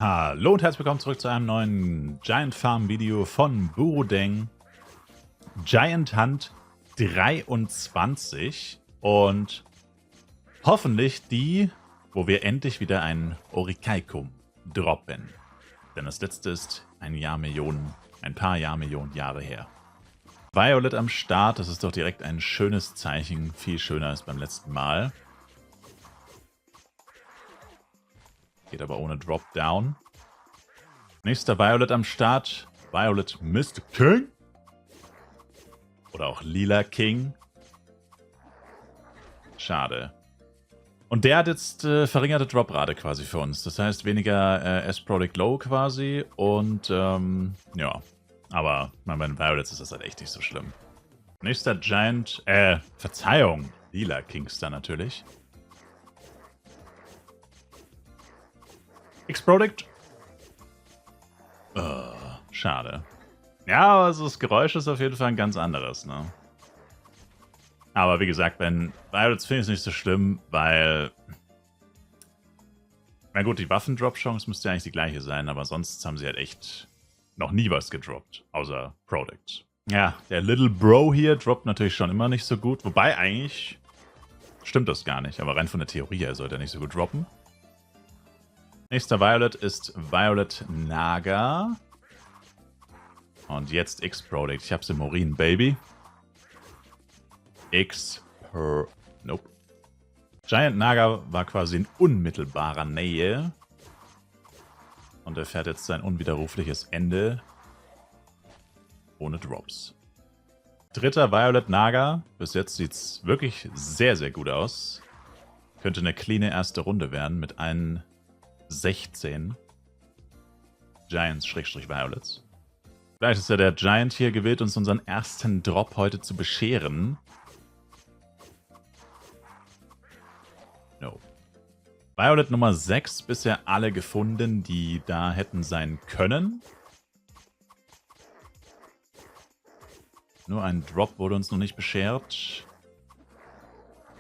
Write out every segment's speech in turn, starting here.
Hallo und herzlich willkommen zurück zu einem neuen Giant Farm Video von Burudeng. Giant Hunt 23 und hoffentlich die, wo wir endlich wieder ein Orichalcum droppen. Denn das letzte ist ein paar Jahrmillionen Jahre her. Violet am Start, das ist doch direkt ein schönes Zeichen, viel schöner als beim letzten Mal. Geht aber ohne Dropdown. Nächster Violet am Start. Violet Mr. King. Oder auch Lila King. Schade. Und der hat jetzt verringerte Droprate quasi für uns. Das heißt weniger S-Product Low quasi. Und ja. Aber bei den Violets ist das halt echt nicht so schlimm. Nächster Giant. Verzeihung. Lila Kingster natürlich. X-Product. Schade. Ja, also das Geräusch ist auf jeden Fall ein ganz anderes, ne? Aber wie gesagt, bei Violets finde ich es nicht so schlimm, weil... Na gut, die Waffendrop-Chance müsste ja eigentlich die gleiche sein, aber sonst haben sie halt echt noch nie was gedroppt, außer Products. Ja, der Little Bro hier droppt natürlich schon immer nicht so gut, wobei eigentlich stimmt das gar nicht, aber rein von der Theorie her sollte er nicht so gut droppen. Nächster Violet ist Violet Naga. Und jetzt X-Product. Ich hab's im Urin, Baby. Nope. Giant Naga war quasi in unmittelbarer Nähe. Und er fährt jetzt sein unwiderrufliches Ende. Ohne Drops. Dritter Violet Naga. Bis jetzt sieht's wirklich sehr, sehr gut aus. Könnte eine cleane erste Runde werden mit allen 16 Giants-Violets. Vielleicht ist ja der Giant hier gewillt, uns unseren ersten Drop heute zu bescheren. No. Violet Nummer 6 bisher alle gefunden, die da hätten sein können. Nur ein Drop wurde uns noch nicht beschert.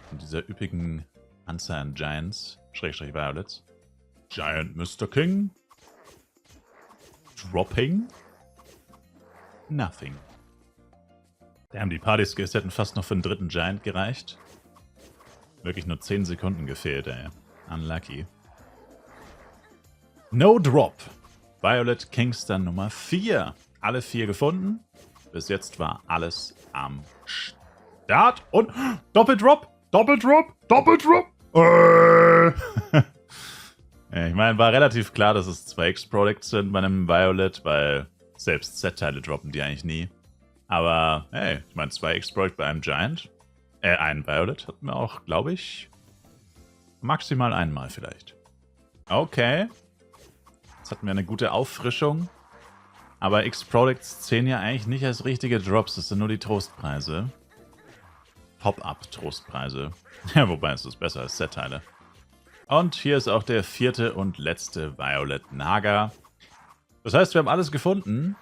Und dieser üppigen Anzahl an Giants, Violets. Giant Mr. King. Dropping. Nothing. Damn, die Party-Skills hätten fast noch für den dritten Giant gereicht. Wirklich nur 10 Sekunden gefehlt, ey. Unlucky. No Drop. Violet Kingster Nummer 4. Alle 4 gefunden. Bis jetzt war alles am Start. Und Doppeldrop! Doppeldrop! Doppeldrop! Ich meine, war relativ klar, dass es 2 X-Products sind bei einem Violet, weil selbst Z-Teile droppen die eigentlich nie. Aber, hey, ich meine, 2 X-Product bei einem Giant, einen Violet hatten wir auch, glaube ich, maximal einmal vielleicht. Okay. Jetzt hatten wir eine gute Auffrischung. Aber X-Products zählen ja eigentlich nicht als richtige Drops, das sind nur die Trostpreise. Pop-Up-Trostpreise. Ja, wobei es ist besser als Z-Teile. Und hier ist auch der 4. und letzte Violet Naga. Das heißt, wir haben alles gefunden.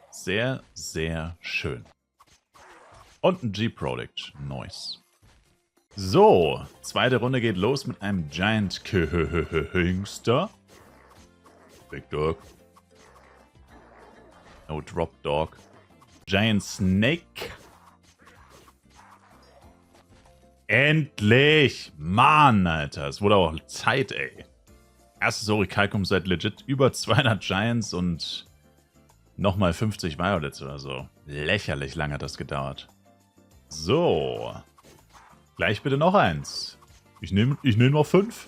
Sehr, sehr schön. Und ein G-Product. Nice. So, zweite Runde geht los mit einem Giant Kingster. Big Dog. No Drop Dog. Giant Snake. Endlich! Mann, Alter. Es wurde auch Zeit, ey. Erstes Orichalcum seit legit über 200 Giants und nochmal 50 Violets oder so. Lächerlich lang hat das gedauert. So. Gleich bitte noch eins. Ich nehm noch 5.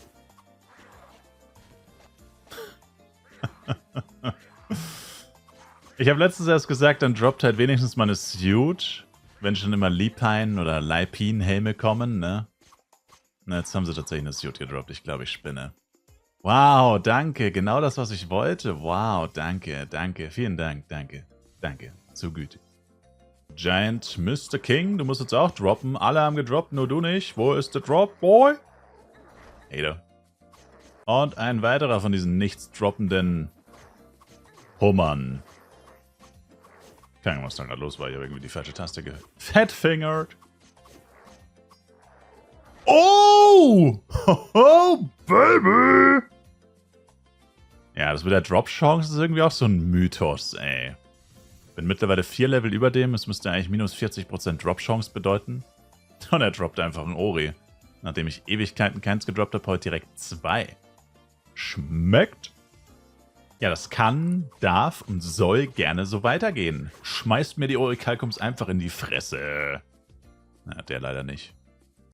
Ich habe letztens erst gesagt, dann droppt halt wenigstens mal eine Suit. Wenn schon immer Lipine oder Lipine-Helme kommen, ne? Na, jetzt haben sie tatsächlich eine Suit gedroppt. Ich glaube, ich spinne. Wow, danke. Genau das, was ich wollte. Wow, danke, danke. Vielen Dank, danke. Danke. So gütig. Giant Mr. King, du musst jetzt auch droppen. Alle haben gedroppt, nur du nicht. Wo ist der Drop, Boy? Hater. Und ein weiterer von diesen nichts droppenden Hummern. Keine Ahnung, was da gerade los war. Ich habe irgendwie die falsche Taste gefettfingert. Oh! Oh, Baby! Ja, das mit der Drop-Chance ist irgendwie auch so ein Mythos, ey. Bin mittlerweile 4 Level über dem. Es müsste eigentlich minus 40% Drop-Chance bedeuten. Und er droppt einfach ein Ori. Nachdem ich Ewigkeiten keins gedroppt habe, heute direkt 2. Schmeckt. Ja, das kann, darf und soll gerne so weitergehen. Schmeißt mir die Orichalcums einfach in die Fresse. Na, der leider nicht.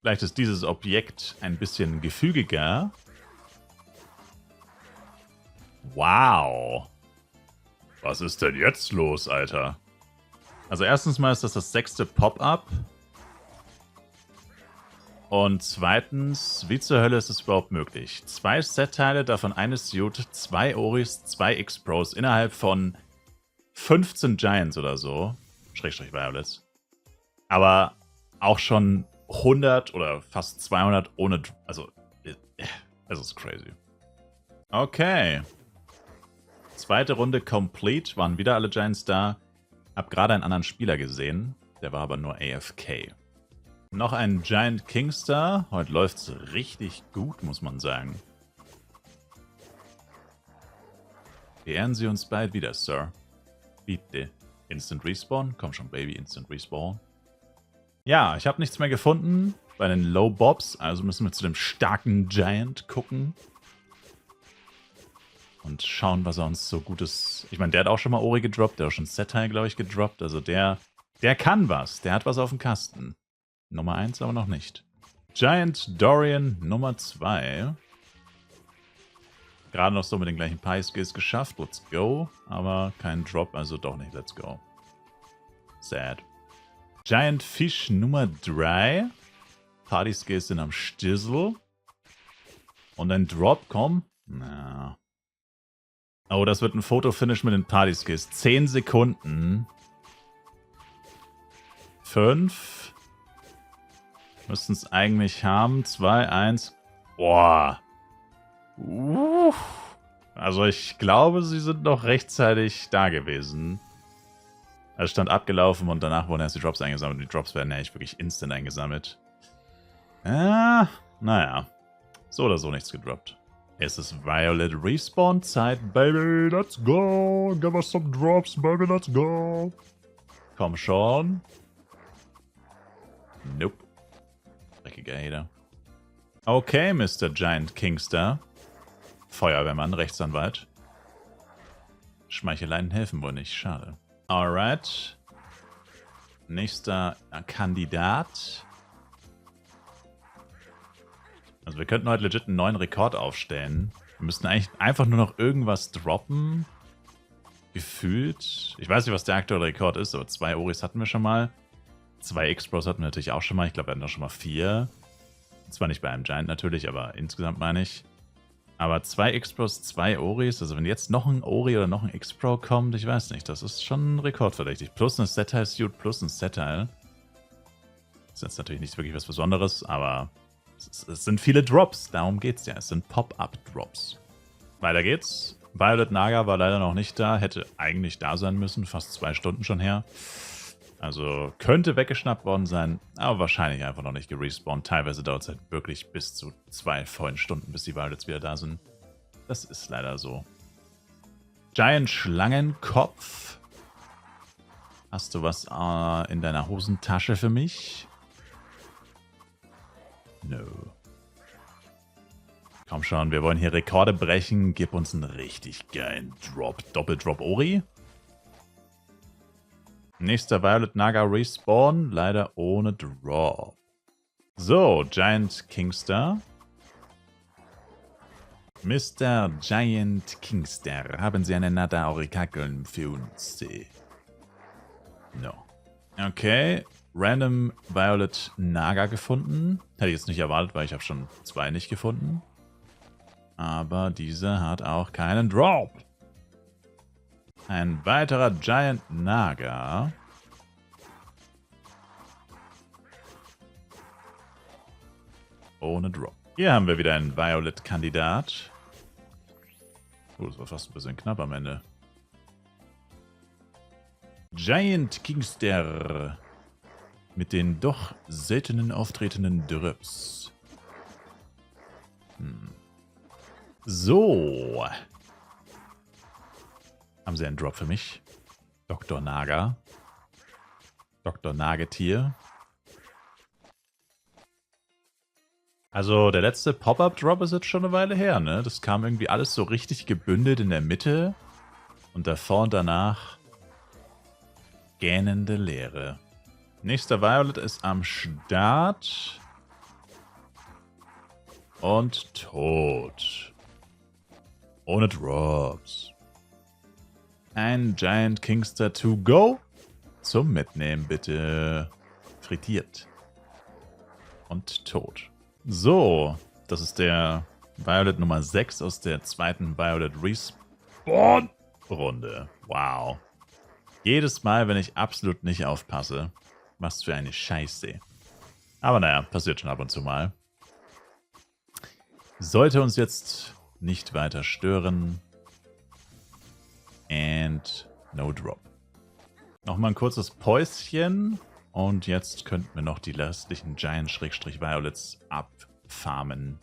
Vielleicht ist dieses Objekt ein bisschen gefügiger. Wow. Was ist denn jetzt los, Alter? Also erstens mal ist das 6. Pop-Up. Und zweitens, wie zur Hölle ist es überhaupt möglich? 2 Set-Teile, davon eine Suit, 2 Oris, 2 X-Pros innerhalb von 15 Giants oder so. Schrägstrich Violets. Aber auch schon 100 oder fast 200 ohne... Also, es ist crazy. Okay. Zweite Runde complete. Waren wieder alle Giants da. Hab gerade einen anderen Spieler gesehen. Der war aber nur AFK. Noch ein Giant Kingstar. Heute läuft's richtig gut, muss man sagen. Beehren Sie uns bald wieder, Sir. Bitte. Instant Respawn? Komm schon, Baby, Instant Respawn. Ja, ich habe nichts mehr gefunden bei den Low Bobs, also müssen wir zu dem starken Giant gucken. Und schauen, was er uns so Gutes... Ich meine, der hat auch schon mal Ori gedroppt, der hat auch schon Set-Teil, glaube ich, gedroppt. Also der kann was, der hat was auf dem Kasten. Nummer 1 aber noch nicht. Giant Dorian Nummer 2. Gerade noch so mit den gleichen Pie-Skills geschafft. Let's go. Aber kein Drop, also doch nicht. Let's go. Sad. Giant Fish Nummer 3. Party-Skills sind am Stissel. Und ein Drop, komm. Na. Oh, das wird ein Fotofinish mit den Party-Skills. 10 Sekunden. 5. Müssten es eigentlich haben. 2, 1. Boah. Also ich glaube, sie sind noch rechtzeitig da gewesen. Es stand abgelaufen und danach wurden erst die Drops eingesammelt. Die Drops werden ja echt wirklich instant eingesammelt. Ja, naja. So oder so nichts gedroppt. Es ist Violet Respawn Zeit, baby. Let's go. Give us some drops, baby. Let's go. Komm schon. Nope. Dreckiger Hater. Okay, Mr. Giant Kingstar. Feuerwehrmann, Rechtsanwalt. Schmeicheleien helfen wohl nicht, schade. Alright. Nächster Kandidat. Also wir könnten heute legit einen neuen Rekord aufstellen. Wir müssten eigentlich einfach nur noch irgendwas droppen. Gefühlt. Ich weiß nicht, was der aktuelle Rekord ist, aber 2 Oris hatten wir schon mal. 2 X-Pros hatten wir natürlich auch schon mal. Ich glaube, wir hatten auch schon mal 4. Zwar nicht bei einem Giant natürlich, aber insgesamt meine ich. Aber 2 X-Pros, 2 Oris. Also wenn jetzt noch ein Ori oder noch ein X-Pro kommt, ich weiß nicht. Das ist schon rekordverdächtig. Plus ein Set-Teil-Suit, plus ein Set-Teil. Das ist jetzt natürlich nicht wirklich was Besonderes, aber es sind viele Drops. Darum geht's ja. Es sind Pop-Up-Drops. Weiter geht's. Violet Naga war leider noch nicht da. Hätte eigentlich da sein müssen. Fast 2 Stunden schon her. Also könnte weggeschnappt worden sein, aber wahrscheinlich einfach noch nicht gerespawnt. Teilweise dauert es halt wirklich bis zu 2 vollen Stunden, bis die Violets wieder da sind. Das ist leider so. Giant Schlangenkopf. Hast du was in deiner Hosentasche für mich? No. Komm schon, wir wollen hier Rekorde brechen. Gib uns einen richtig geilen Drop. Doppeldrop Ori. Nächster Violet Naga Respawn, leider ohne Drop. So, Giant Kingstar. Mr. Giant Kingstar, haben Sie eine Nada Orichalcum für uns? No. Okay, Random Violet Naga gefunden. Hätte ich jetzt nicht erwartet, weil ich habe schon 2 nicht gefunden. Aber dieser hat auch keinen Drop. Ein weiterer Giant Naga. Ohne Drop. Hier haben wir wieder einen Violet-Kandidat. Oh, das war fast ein bisschen knapp am Ende. Giant Kingstar. Mit den doch seltenen auftretenden Drops. So. Haben sie einen Drop für mich? Dr. Naga. Dr. Nagetier. Also der letzte Pop-Up-Drop ist jetzt schon eine Weile her, ne? Das kam irgendwie alles so richtig gebündelt in der Mitte. Und davor und danach gähnende Leere. Nächster Violet ist am Start. Und tot. Ohne Drops. Ein Giant Kingster to go. Zum Mitnehmen bitte. Frittiert. Und tot. So, das ist der Violet Nummer 6 aus der zweiten Violet Respawn-Runde. Wow. Jedes Mal, wenn ich absolut nicht aufpasse, was für eine Scheiße. Aber naja, passiert schon ab und zu mal. Sollte uns jetzt nicht weiter stören. And no drop. Nochmal ein kurzes Päuschen. Und jetzt könnten wir noch die restlichen Giant-Violets abfarmen.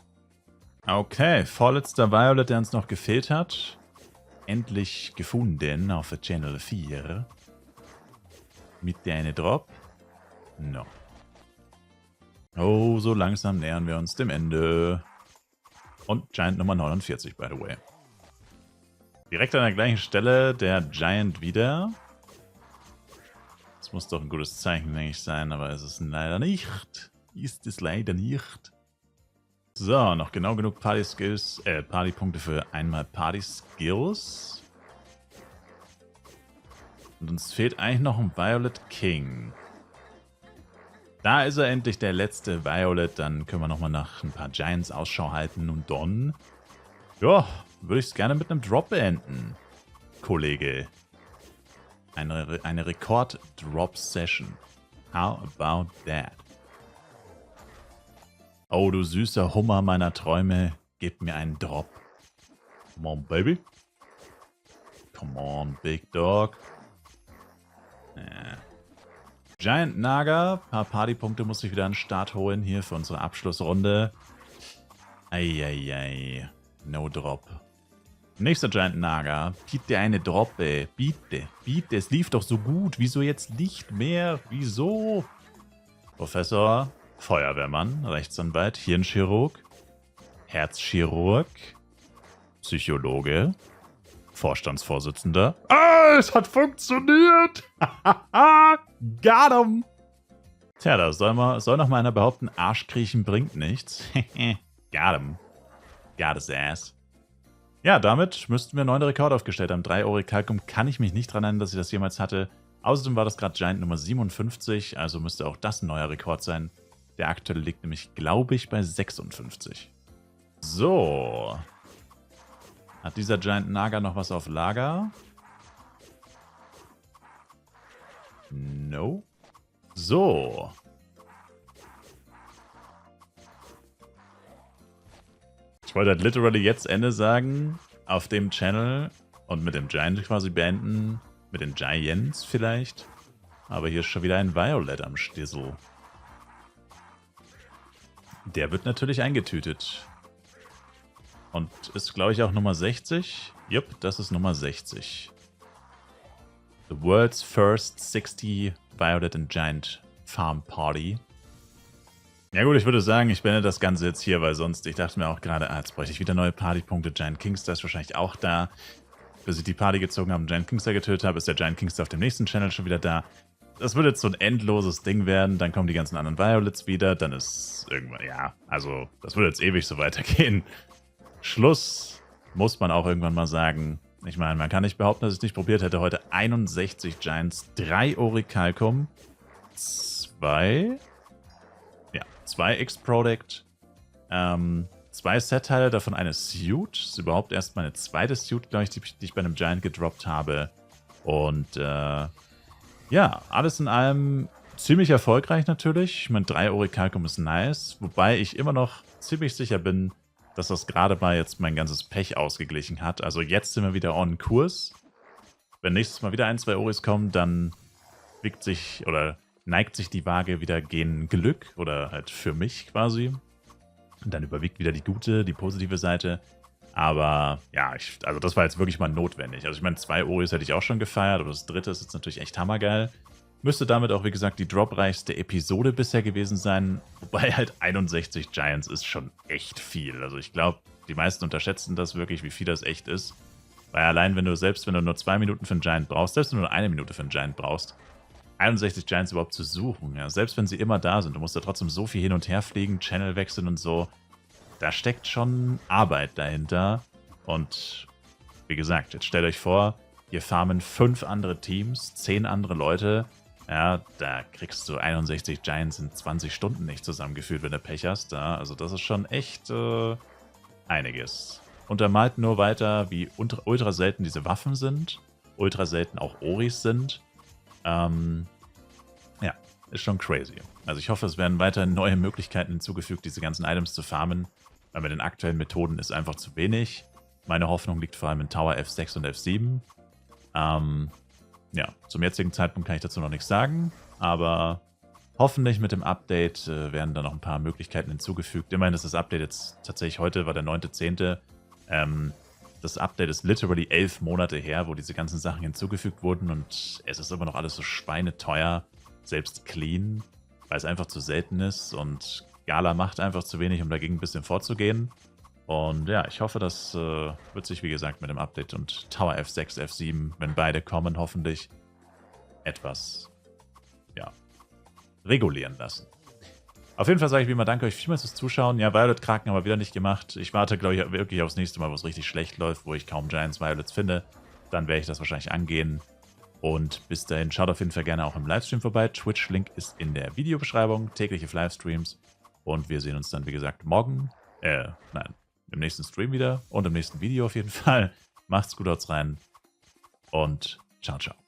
Okay, vorletzter Violet, der uns noch gefehlt hat. Endlich gefunden auf der Channel 4. Mit der eine Drop. No. Oh, so langsam nähern wir uns dem Ende. Und Giant Nummer 49, by the way. Direkt an der gleichen Stelle der Giant wieder. Das muss doch ein gutes Zeichen, denke ich, sein, aber es ist leider nicht. Ist es leider nicht. So, noch genau genug Party-Punkte für einmal Party-Skills. Und uns fehlt eigentlich noch ein Violet King. Da ist er endlich, der letzte Violet. Dann können wir nochmal nach ein paar Giants Ausschau halten. Und dann, ja, würde ich es gerne mit einem Drop beenden, Kollege. Eine Rekord-Drop-Session. How about that? Oh, du süßer Hummer meiner Träume, gib mir einen Drop. Come on, baby. Come on, big dog. Giant Naga, ein paar Partypunkte muss ich wieder an den Start holen hier für unsere Abschlussrunde. Eieiei, no Drop. Nächster Giant Naga, bitte eine Drop, ey. Bitte, bitte, es lief doch so gut. Wieso jetzt nicht mehr? Wieso? Professor, Feuerwehrmann, Rechtsanwalt, Hirnchirurg, Herzchirurg, Psychologe, Vorstandsvorsitzender. Ah, es hat funktioniert! Got him! Tja, da soll noch mal einer behaupten, Arschkriechen bringt nichts. Got him. Got his ass. Ja, damit müssten wir einen neuen Rekord aufgestellt haben. 3 Orichalcum kann ich mich nicht dran erinnern, dass ich das jemals hatte. Außerdem war das gerade Giant Nummer 57, also müsste auch das ein neuer Rekord sein. Der aktuelle liegt nämlich, glaube ich, bei 56. So. Hat dieser Giant Naga noch was auf Lager? No. So. Ich wollte halt literally jetzt Ende sagen, auf dem Channel und mit dem Giant quasi beenden. Mit den Giants vielleicht. Aber hier ist schon wieder ein Violet am Stissel. Der wird natürlich eingetütet. Und ist, glaube ich, auch Nummer 60. Jupp, das ist Nummer 60. The world's first 60 Violet and Giant Farm Party. Ja gut, ich würde sagen, ich beende das Ganze jetzt hier, weil sonst, ich dachte mir auch gerade, jetzt bräuchte ich wieder neue Partypunkte. Giant Kingster ist wahrscheinlich auch da. Bis ich die Party gezogen habe und Giant Kingster getötet habe, ist der Giant Kingster auf dem nächsten Channel schon wieder da. Das wird jetzt so ein endloses Ding werden. Dann kommen die ganzen anderen Violets wieder. Dann ist irgendwann, ja, also das wird jetzt ewig so weitergehen. Schluss muss man auch irgendwann mal sagen. Ich meine, man kann nicht behaupten, dass ich es nicht probiert hätte. Heute 61 Giants, 3 Orichalcum, 2 X-Product, 2 Set-Teile, davon eine Suit. Das ist überhaupt erst meine zweite Suit, glaube ich, die ich bei einem Giant gedroppt habe. Und ja, alles in allem ziemlich erfolgreich natürlich. Ich meine, 3 Orichalcum ist nice. Wobei ich immer noch ziemlich sicher bin, dass das gerade mal jetzt mein ganzes Pech ausgeglichen hat. Also jetzt sind wir wieder on Kurs. Wenn nächstes Mal wieder 1, 2 Oris kommen, dann wiegt sich oder neigt sich die Waage wieder gen Glück oder halt für mich quasi. Und dann überwiegt wieder die gute, die positive Seite. Aber ja, also das war jetzt wirklich mal notwendig. Also ich meine, 2 Oris hätte ich auch schon gefeiert, aber das dritte ist jetzt natürlich echt hammergeil. Müsste damit auch, wie gesagt, die dropreichste Episode bisher gewesen sein. Wobei halt 61 Giants ist schon echt viel. Also ich glaube, die meisten unterschätzen das wirklich, wie viel das echt ist. Weil allein, wenn du nur 2 Minuten für einen Giant brauchst, selbst wenn du nur 1 Minute für einen Giant brauchst, 61 Giants überhaupt zu suchen, ja, selbst wenn sie immer da sind, du musst da trotzdem so viel hin und her fliegen, Channel wechseln und so. Da steckt schon Arbeit dahinter. Und wie gesagt, jetzt stellt euch vor, hier farmen 5 andere Teams, 10 andere Leute. Ja, da kriegst du 61 Giants in 20 Stunden nicht zusammengeführt, wenn du Pech hast. Ja, also das ist schon echt einiges. Untermalt nur weiter, wie ultra selten diese Waffen sind. Ultra selten auch Oris sind. Ja, ist schon crazy. Also ich hoffe, es werden weiterhin neue Möglichkeiten hinzugefügt, diese ganzen Items zu farmen. Weil mit den aktuellen Methoden ist einfach zu wenig. Meine Hoffnung liegt vor allem in Tower F6 und F7. Ja, zum jetzigen Zeitpunkt kann ich dazu noch nichts sagen, aber hoffentlich mit dem Update werden da noch ein paar Möglichkeiten hinzugefügt. Immerhin ist das Update jetzt tatsächlich heute, war der 9.10. Das Update ist literally 11 Monate her, wo diese ganzen Sachen hinzugefügt wurden und es ist immer noch alles so schweineteuer, selbst clean, weil es einfach zu selten ist und Gala macht einfach zu wenig, um dagegen ein bisschen vorzugehen. Und ja, ich hoffe, das wird sich, wie gesagt, mit dem Update und Tower F6, F7, wenn beide kommen, hoffentlich etwas, ja, regulieren lassen. Auf jeden Fall sage ich wie immer, danke euch vielmals fürs Zuschauen. Ja, Violet Kraken haben wir wieder nicht gemacht. Ich warte, glaube ich, wirklich aufs nächste Mal, wo es richtig schlecht läuft, wo ich kaum Giants Violets finde. Dann werde ich das wahrscheinlich angehen. Und bis dahin, schaut auf jeden Fall gerne auch im Livestream vorbei. Twitch-Link ist in der Videobeschreibung, tägliche Livestreams. Und wir sehen uns dann, wie gesagt, morgen, im nächsten Stream wieder und im nächsten Video auf jeden Fall. Macht's gut, haut's rein und ciao, ciao.